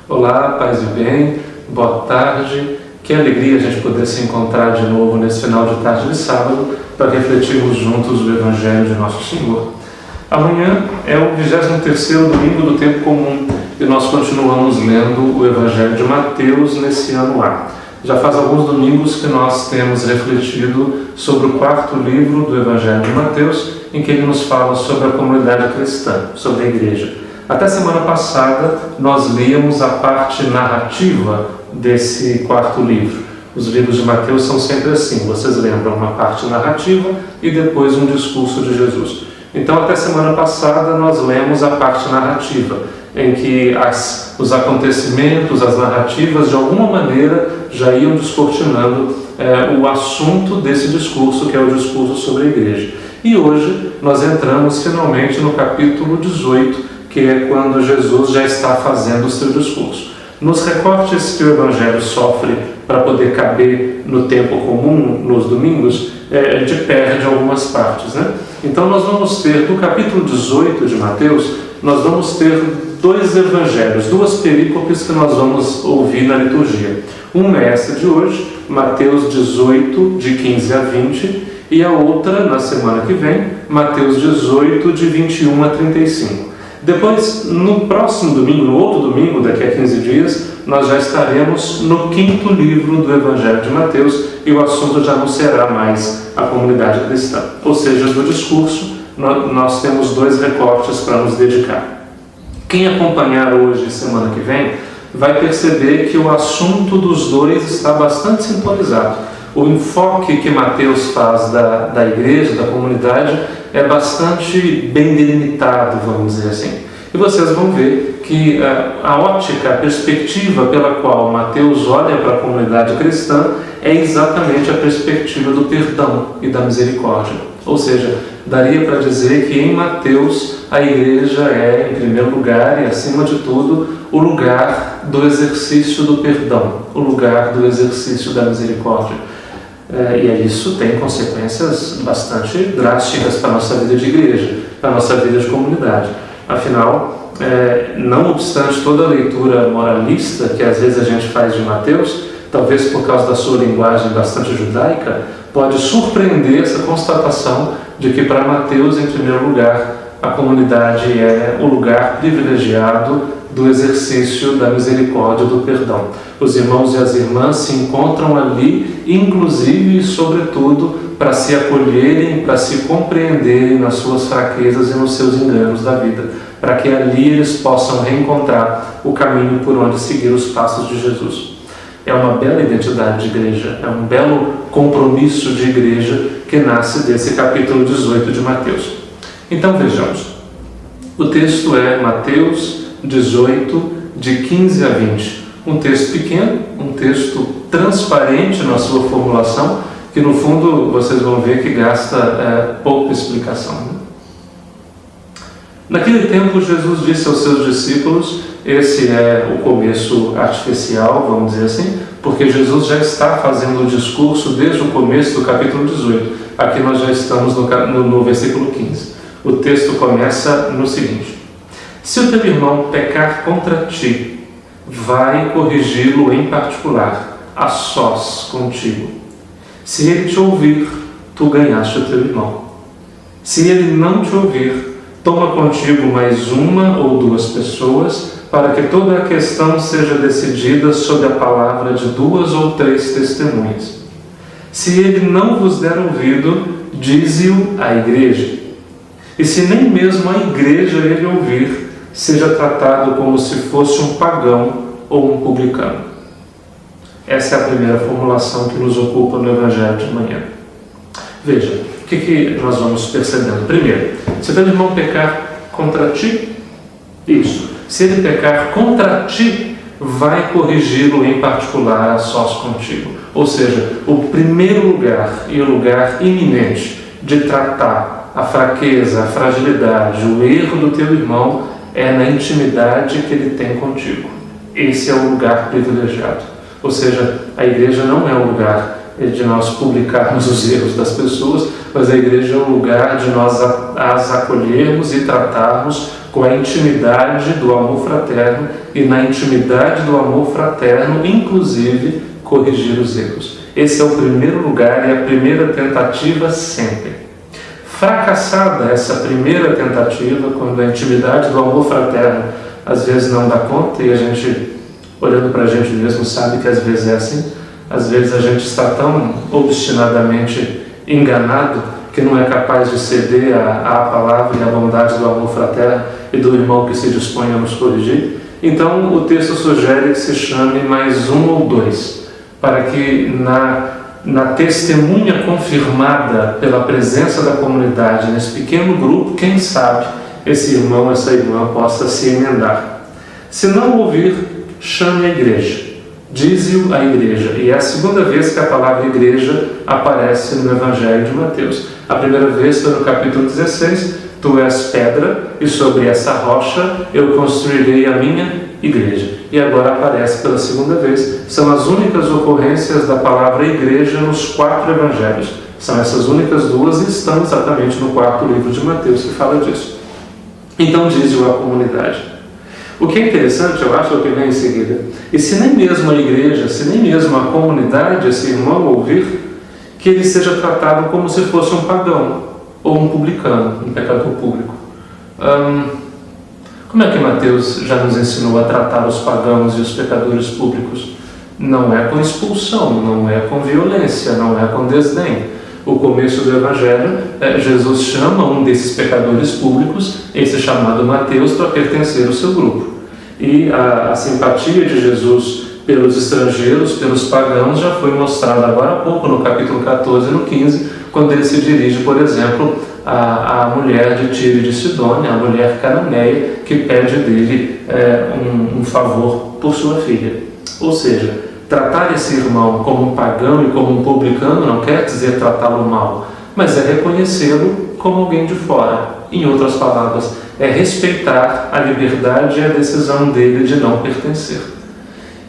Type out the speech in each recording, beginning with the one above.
Olá, paz e bem, boa tarde. Que alegria a gente poder se encontrar de novo nesse final de tarde de sábado para refletirmos juntos o Evangelho de Nosso Senhor. Amanhã é o 23º domingo do tempo comum e nós continuamos lendo o Evangelho de Mateus nesse ano A. Já faz alguns domingos que nós temos refletido sobre o quarto livro do Evangelho de Mateus, em que ele nos fala sobre a comunidade cristã, sobre a igreja. Até semana passada nós líamos a parte narrativa desse quarto livro. Os livros de Mateus são sempre assim, vocês lembram uma parte narrativa e depois um discurso de Jesus. Então até semana passada nós lemos a parte narrativa, em que os acontecimentos, as narrativas de alguma maneira já iam descortinando o assunto desse discurso, que é o discurso sobre a igreja. E hoje nós entramos finalmente no capítulo 18, que é quando Jesus já está fazendo o seu discurso. Nos recortes que o Evangelho sofre para poder caber no tempo comum, nos domingos, a gente perde algumas partes, né? Então nós vamos ter, do capítulo 18 de Mateus, nós vamos ter dois evangelhos, duas perícopes que nós vamos ouvir na liturgia. Uma é essa de hoje, Mateus 18, de 15 a 20, e a outra, na semana que vem, Mateus 18, de 21 a 35. Depois, no próximo domingo, no outro domingo, daqui a 15 dias, nós já estaremos no quinto livro do Evangelho de Mateus e o assunto já não será mais a comunidade cristã. Ou seja, do discurso, nós temos dois recortes para nos dedicar. Quem acompanhar hoje e semana que vem vai perceber que o assunto dos dois está bastante sintonizado. O enfoque que Mateus faz da igreja, da comunidade, é bastante bem delimitado, vamos dizer assim. E vocês vão ver que a ótica, a perspectiva pela qual Mateus olha para a comunidade cristã é exatamente a perspectiva do perdão e da misericórdia. Ou seja, daria para dizer que em Mateus a igreja é, em primeiro lugar e acima de tudo, o lugar do exercício do perdão, o lugar do exercício da misericórdia. E isso tem consequências bastante drásticas para a nossa vida de igreja, para a nossa vida de comunidade. Afinal, não obstante toda a leitura moralista que às vezes a gente faz de Mateus, talvez por causa da sua linguagem bastante judaica, pode surpreender essa constatação de que para Mateus, em primeiro lugar, a comunidade é o lugar privilegiado do exercício da misericórdia e do perdão. Os irmãos e as irmãs se encontram ali, inclusive e sobretudo, para se acolherem, para se compreenderem nas suas fraquezas e nos seus enganos da vida, para que ali eles possam reencontrar o caminho por onde seguir os passos de Jesus. É uma bela identidade de igreja, é um belo compromisso de igreja que nasce desse capítulo 18 de Mateus. Então vejamos, o texto é Mateus 18, de 15 a 20. Um texto pequeno, um texto transparente na sua formulação, que no fundo vocês vão ver que gasta pouca explicação. Naquele tempo Jesus disse aos seus discípulos, esse é o começo artificial, vamos dizer assim, porque Jesus já está fazendo o discurso desde o começo do capítulo 18. Aqui nós já estamos no versículo 15. O texto começa no seguinte: se o teu irmão pecar contra ti, vai corrigi-lo em particular, a sós contigo. Se ele te ouvir, tu ganhaste o teu irmão. Se ele não te ouvir, toma contigo mais uma ou duas pessoas, para que toda a questão seja decidida sob a palavra de 2 ou 3 testemunhas. Se ele não vos der ouvido, dize-o à igreja. E se nem mesmo a igreja ele ouvir, seja tratado como se fosse um pagão ou um publicano. Essa é a primeira formulação que nos ocupa no Evangelho de manhã. Veja, o que nós vamos percebendo? Primeiro, se teu irmão pecar contra ti, isso. Se ele pecar contra ti, vai corrigi-lo em particular a sós contigo. Ou seja, o primeiro lugar e o lugar iminente de tratar a fraqueza, a fragilidade, o erro do teu irmão é na intimidade que ele tem contigo. Esse é o lugar privilegiado. Ou seja, a igreja não é o lugar de nós publicarmos os erros das pessoas, mas a igreja é o lugar de nós as acolhermos e tratarmos com a intimidade do amor fraterno e na intimidade do amor fraterno, inclusive, corrigir os erros. Esse é o primeiro lugar e a primeira tentativa sempre. Fracassada essa primeira tentativa, quando a intimidade do amor fraterno às vezes não dá conta, e a gente, olhando para a gente mesmo, sabe que às vezes é assim, às vezes a gente está tão obstinadamente enganado que não é capaz de ceder à palavra e à bondade do amor fraterno e do irmão que se dispõe a nos corrigir. Então o texto sugere que se chame mais um ou dois, para que na testemunha confirmada pela presença da comunidade nesse pequeno grupo, quem sabe esse irmão, essa irmã possa se emendar. Se não ouvir, chame a igreja. Dize-o à igreja. E é a segunda vez que a palavra igreja aparece no Evangelho de Mateus. A primeira vez foi no capítulo 16, tu és pedra, e sobre essa rocha eu construirei a minha igreja. E agora aparece pela segunda vez. São as únicas ocorrências da palavra igreja nos 4 evangelhos. São essas únicas duas e estão exatamente no 4º livro de Mateus que fala disso. Então diz-o à comunidade. O que é interessante, eu acho, é o que vem em seguida. E se nem mesmo a igreja, se nem mesmo a comunidade, esse irmão ouvir, que ele seja tratado como se fosse um pagão, ou um publicano, um pecador público. Como é que Mateus já nos ensinou a tratar os pagãos e os pecadores públicos? Não é com expulsão, não é com violência, não é com desdém. O começo do Evangelho, Jesus chama um desses pecadores públicos, esse chamado Mateus, para pertencer ao seu grupo. E a simpatia de Jesus pelos estrangeiros, pelos pagãos, já foi mostrada agora há pouco, no capítulo 14 e no 15, quando ele se dirige, por exemplo, à mulher de Tiro e de Sidônia, a mulher cananeia, que pede dele um favor por sua filha. Ou seja, tratar esse irmão como um pagão e como um publicano não quer dizer tratá-lo mal, mas é reconhecê-lo como alguém de fora. Em outras palavras, é respeitar a liberdade e a decisão dele de não pertencer.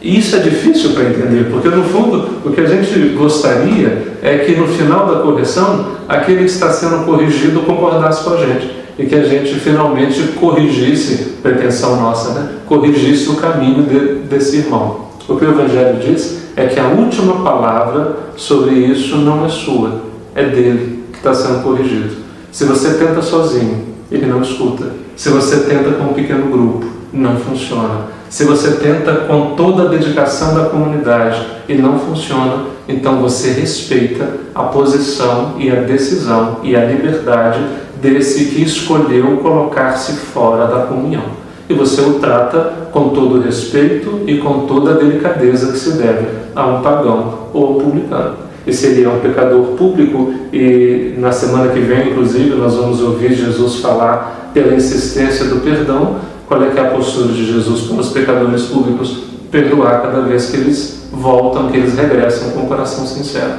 E isso é difícil para entender, porque no fundo o que a gente gostaria é que no final da correção, aquele que está sendo corrigido concordasse com a gente e que a gente finalmente corrigisse, pretensão nossa, né? Corrigisse o caminho desse irmão. O que o Evangelho diz é que a última palavra sobre isso não é sua, é dele que está sendo corrigido. Se você tenta sozinho, ele não escuta. Se você tenta com um pequeno grupo, não funciona. Se você tenta com toda a dedicação da comunidade e não funciona, então você respeita a posição e a decisão e a liberdade desse que escolheu colocar-se fora da comunhão. E você o trata com todo o respeito e com toda a delicadeza que se deve a um pagão ou a um publicano. E se ele é um pecador público, e na semana que vem, inclusive, nós vamos ouvir Jesus falar pela insistência do perdão. Qual é que é a postura de Jesus para os pecadores públicos? Perdoar cada vez que eles voltam, que eles regressam com o coração sincero.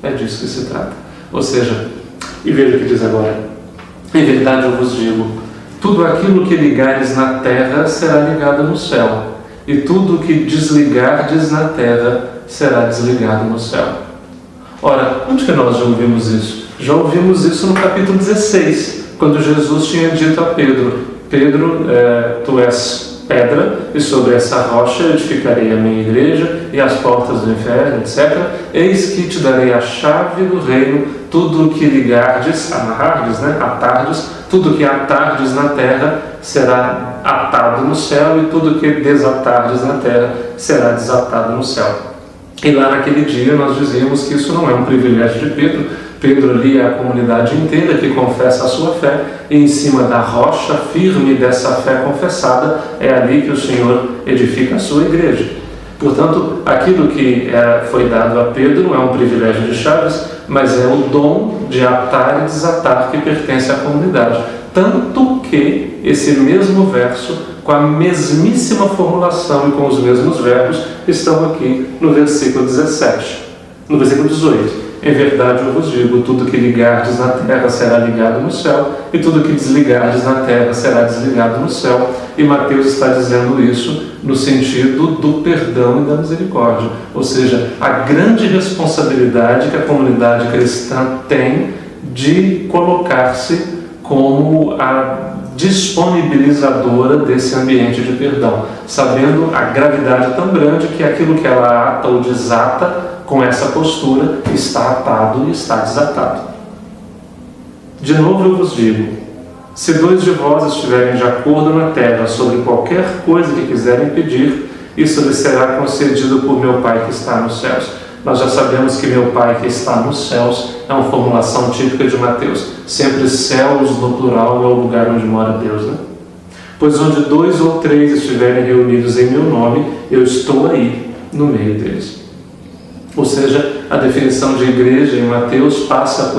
É disso que se trata. Ou seja, e veja o que diz agora. Em verdade eu vos digo, tudo aquilo que ligares na terra será ligado no céu, e tudo que desligardes na terra será desligado no céu. Ora, onde que nós já ouvimos isso? Já ouvimos isso no capítulo 16, quando Jesus tinha dito a Pedro, Pedro, tu és pedra, e sobre essa rocha edificarei a minha igreja, e as portas do inferno, etc. Eis que te darei a chave do reino, tudo o que ligardes, amarrardes, atardes, tudo que atardes na terra será atado no céu, e tudo que desatardes na terra será desatado no céu. E lá naquele dia nós dizíamos que isso não é um privilégio de Pedro. Pedro ali é a comunidade inteira que confessa a sua fé, e em cima da rocha firme dessa fé confessada é ali que o Senhor edifica a sua igreja. Portanto, aquilo que foi dado a Pedro não é um privilégio de chaves, mas é o dom de atar e desatar que pertence à comunidade. Tanto que esse mesmo verso, com a mesmíssima formulação e com os mesmos verbos, estão aqui no versículo 17. No versículo 18. Em verdade eu vos digo, tudo que ligardes na terra será ligado no céu, e tudo que desligardes na terra será desligado no céu. E Mateus está dizendo isso no sentido do perdão e da misericórdia. Ou seja, a grande responsabilidade que a comunidade cristã tem de colocar-se como a disponibilizadora desse ambiente de perdão, sabendo a gravidade tão grande que aquilo que ela ata ou desata com essa postura está atado e está desatado. De novo eu vos digo, se 2 de vós estiverem de acordo na terra sobre qualquer coisa que quiserem pedir, isso lhes será concedido por meu Pai que está nos céus. Nós já sabemos que meu Pai que está nos céus é uma formulação típica de Mateus. Sempre céus no plural é o lugar onde mora Deus, né? Pois onde 2 ou 3 estiverem reunidos em meu nome, eu estou aí, no meio deles. Ou seja, a definição de igreja em Mateus passa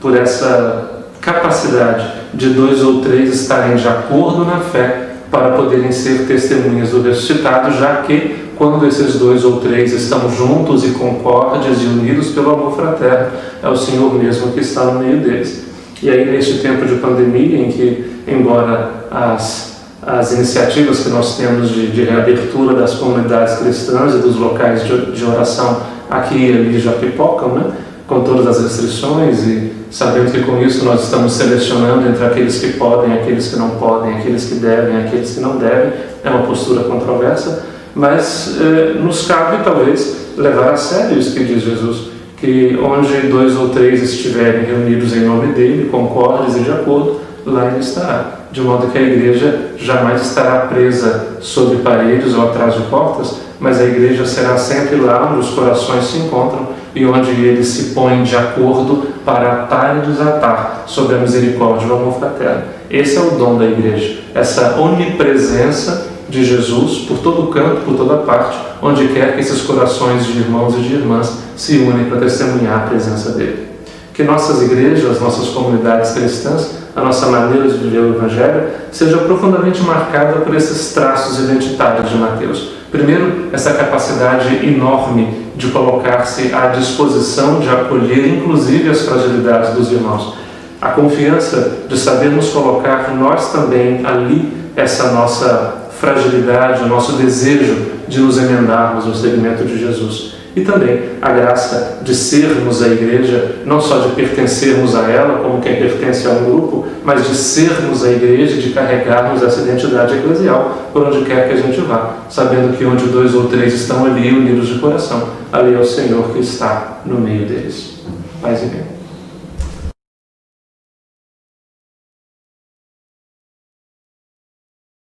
por essa capacidade de 2 ou 3 estarem de acordo na fé para poderem ser testemunhas do ressuscitado, já que quando esses 2 ou 3 estão juntos e concórdias e unidos pelo amor fraterno, é o Senhor mesmo que está no meio deles. E aí, neste tempo de pandemia, em que, embora as iniciativas que nós temos de reabertura das comunidades cristãs e dos locais de oração aqui e ali já pipocam, né? Com todas as restrições e sabendo que com isso nós estamos selecionando entre aqueles que podem, aqueles que não podem, aqueles que devem, aqueles que não devem, é uma postura controversa, mas nos cabe talvez levar a sério isso que diz Jesus, que onde 2 ou 3 estiverem reunidos em nome dele, concordes e de acordo, lá ele estará, de modo que a igreja jamais estará presa sobre paredes ou atrás de portas, mas a igreja será sempre lá onde os corações se encontram e onde eles se põem de acordo para atar e desatar sobre a misericórdia e o amor fraterno. Esse é o dom da igreja, essa onipresença de Jesus por todo canto, por toda parte, onde quer que esses corações de irmãos e de irmãs se unem para testemunhar a presença dele. Que nossas igrejas, nossas comunidades cristãs, a nossa maneira de viver o Evangelho, seja profundamente marcada por esses traços identitários de Mateus. Primeiro, essa capacidade enorme de colocar-se à disposição de acolher, inclusive, as fragilidades dos irmãos. A confiança de sabermos colocar nós também ali essa nossa fragilidade, o nosso desejo de nos emendarmos no segmento de Jesus. E também a graça de sermos a igreja, não só de pertencermos a ela, como quem pertence a um grupo, mas de sermos a igreja e de carregarmos essa identidade eclesial por onde quer que a gente vá, sabendo que onde 2 ou 3 estão ali unidos de coração, ali é o Senhor que está no meio deles. Paz e bem.